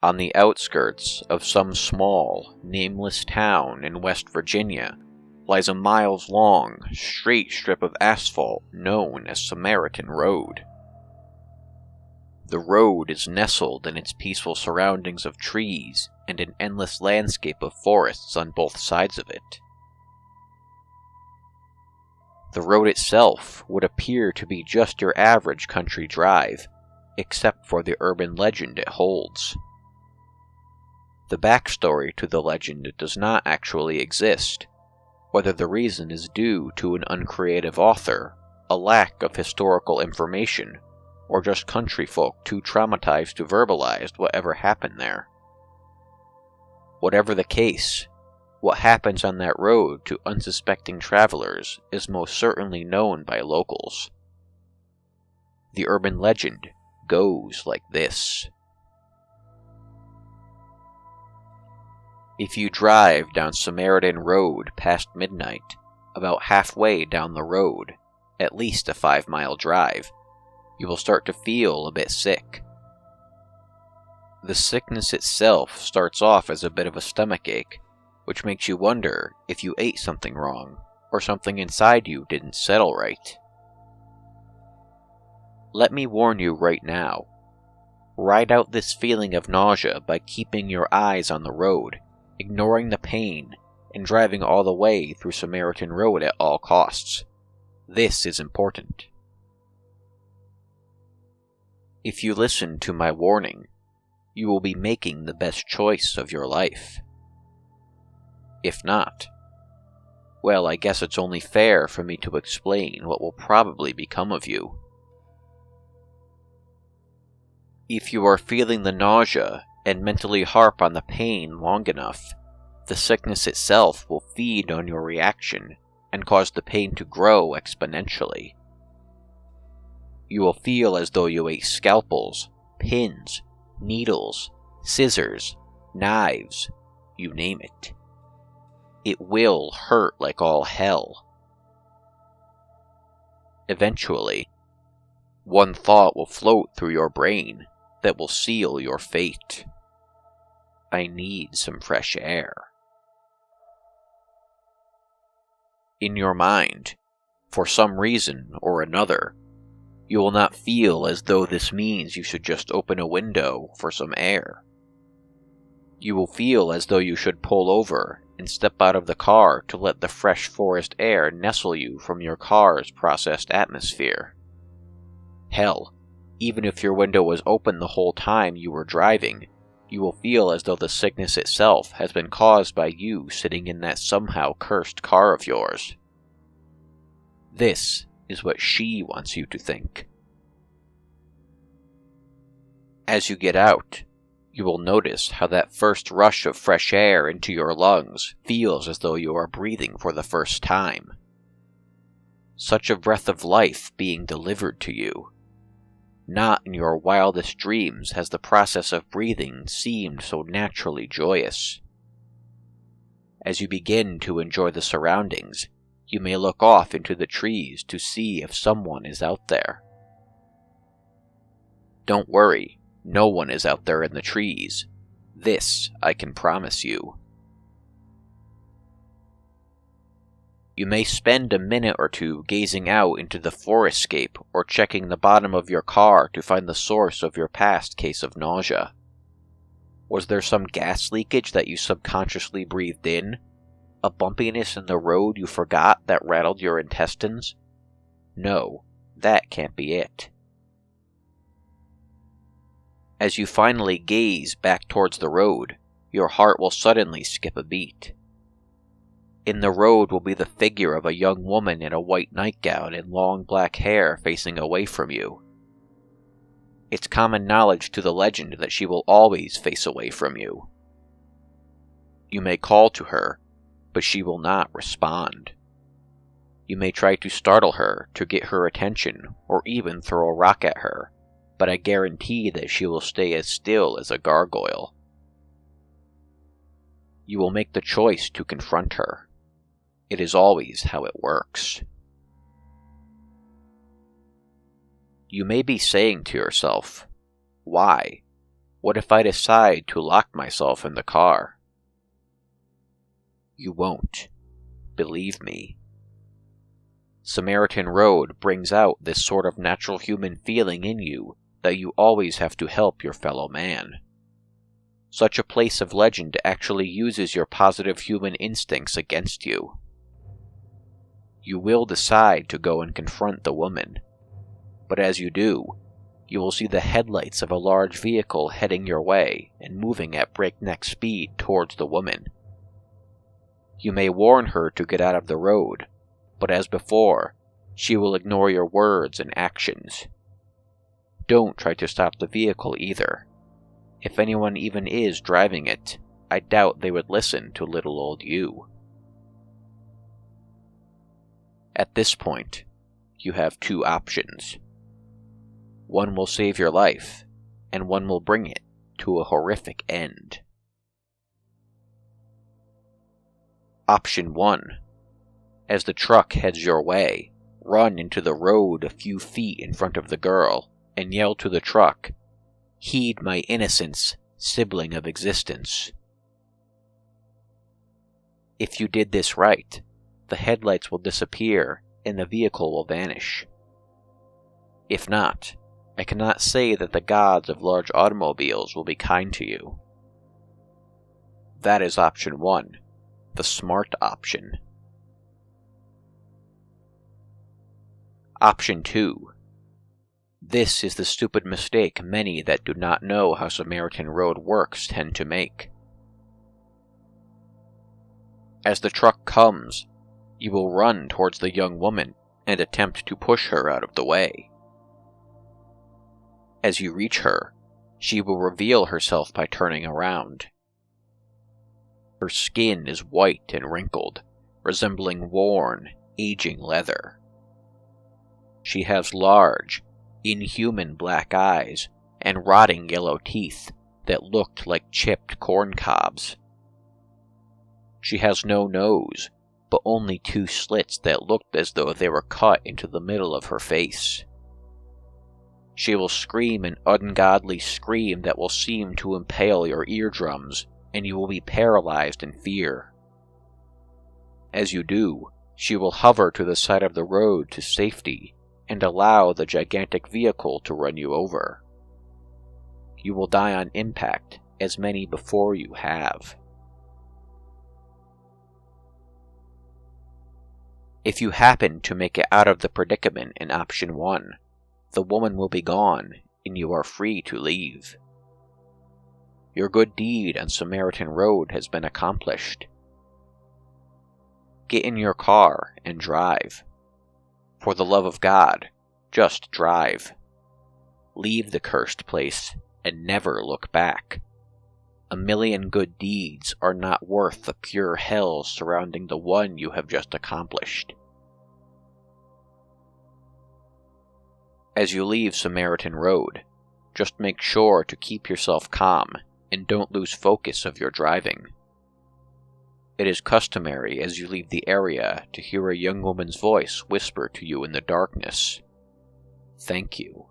On the outskirts of some small, nameless town in West Virginia lies a miles-long, straight strip of asphalt known as Samaritan Road. The road is nestled in its peaceful surroundings of trees and an endless landscape of forests on both sides of it. The road itself would appear to be just your average country drive, except for the urban legend it holds. The backstory to the legend does not actually exist, whether the reason is due to an uncreative author, a lack of historical information, or just country folk too traumatized to verbalize whatever happened there. Whatever the case, what happens on that road to unsuspecting travelers is most certainly known by locals. The urban legend goes like this. If you drive down Samaritan Road past midnight, about halfway down the road, at least a 5-mile drive, you will start to feel a bit sick. The sickness itself starts off as a bit of a stomachache, which makes you wonder if you ate something wrong, or something inside you didn't settle right. Let me warn you right now. Ride out this feeling of nausea by keeping your eyes on the road, ignoring the pain, and driving all the way through Samaritan Road at all costs. This is important. If you listen to my warning, you will be making the best choice of your life. If not, well, I guess it's only fair for me to explain what will probably become of you. If you are feeling the nausea and mentally harp on the pain long enough, the sickness itself will feed on your reaction and cause the pain to grow exponentially. You will feel as though you ate scalpels, pins, needles, scissors, knives, you name it. It will hurt like all hell. Eventually, one thought will float through your brain that will seal your fate. I need some fresh air. In your mind, for some reason or another, you will not feel as though this means you should just open a window for some air. You will feel as though you should pull over and step out of the car to let the fresh forest air nestle you from your car's processed atmosphere. Hell, even if your window was open the whole time you were driving, you will feel as though the sickness itself has been caused by you sitting in that somehow cursed car of yours. This is what she wants you to think. As you get out, you will notice how that first rush of fresh air into your lungs feels as though you are breathing for the first time. Such a breath of life being delivered to you. Not in your wildest dreams has the process of breathing seemed so naturally joyous. As you begin to enjoy the surroundings, you may look off into the trees to see if someone is out there. Don't worry, no one is out there in the trees. This I can promise you. You may spend a minute or two gazing out into the forestscape or checking the bottom of your car to find the source of your past case of nausea. Was there some gas leakage that you subconsciously breathed in? A bumpiness in the road you forgot that rattled your intestines? No, that can't be it. As you finally gaze back towards the road, your heart will suddenly skip a beat. In the road will be the figure of a young woman in a white nightgown and long black hair facing away from you. It's common knowledge to the legend that she will always face away from you. You may call to her, but she will not respond. You may try to startle her to get her attention or even throw a rock at her, but I guarantee that she will stay as still as a gargoyle. You will make the choice to confront her. It is always how it works. You may be saying to yourself, why? What if I decide to lock myself in the car? You won't. Believe me. Samaritan Road brings out this sort of natural human feeling in you that you always have to help your fellow man. Such a place of legend actually uses your positive human instincts against you. You will decide to go and confront the woman, but as you do, you will see the headlights of a large vehicle heading your way and moving at breakneck speed towards the woman. You may warn her to get out of the road, but as before, she will ignore your words and actions. Don't try to stop the vehicle either. If anyone even is driving it, I doubt they would listen to little old you. At this point, you have two options. One will save your life, and one will bring it to a horrific end. Option 1. As the truck heads your way, run into the road a few feet in front of the girl and yell to the truck, "Heed my innocence, sibling of existence." If you did this right, the headlights will disappear and the vehicle will vanish. If not, I cannot say that the gods of large automobiles will be kind to you. That is option 1, the smart option. Option 2. This is the stupid mistake many that do not know how Samaritan Road works tend to make. As the truck comes, you will run towards the young woman and attempt to push her out of the way. As you reach her, she will reveal herself by turning around. Her skin is white and wrinkled, resembling worn, aging leather. She has large, inhuman black eyes and rotting yellow teeth that looked like chipped corn cobs. She has no nose, but only 2 slits that looked as though they were cut into the middle of her face. She will scream an ungodly scream that will seem to impale your eardrums, and you will be paralyzed in fear. As you do, she will hover to the side of the road to safety and allow the gigantic vehicle to run you over. You will die on impact, as many before you have. If you happen to make it out of the predicament in option 1, the woman will be gone, and you are free to leave. Your good deed on Samaritan Road has been accomplished. Get in your car and drive. For the love of God, just drive. Leave the cursed place and never look back. 1,000,000 good deeds are not worth the pure hell surrounding the one you have just accomplished. As you leave Samaritan Road, just make sure to keep yourself calm and don't lose focus of your driving. It is customary as you leave the area to hear a young woman's voice whisper to you in the darkness, "Thank you."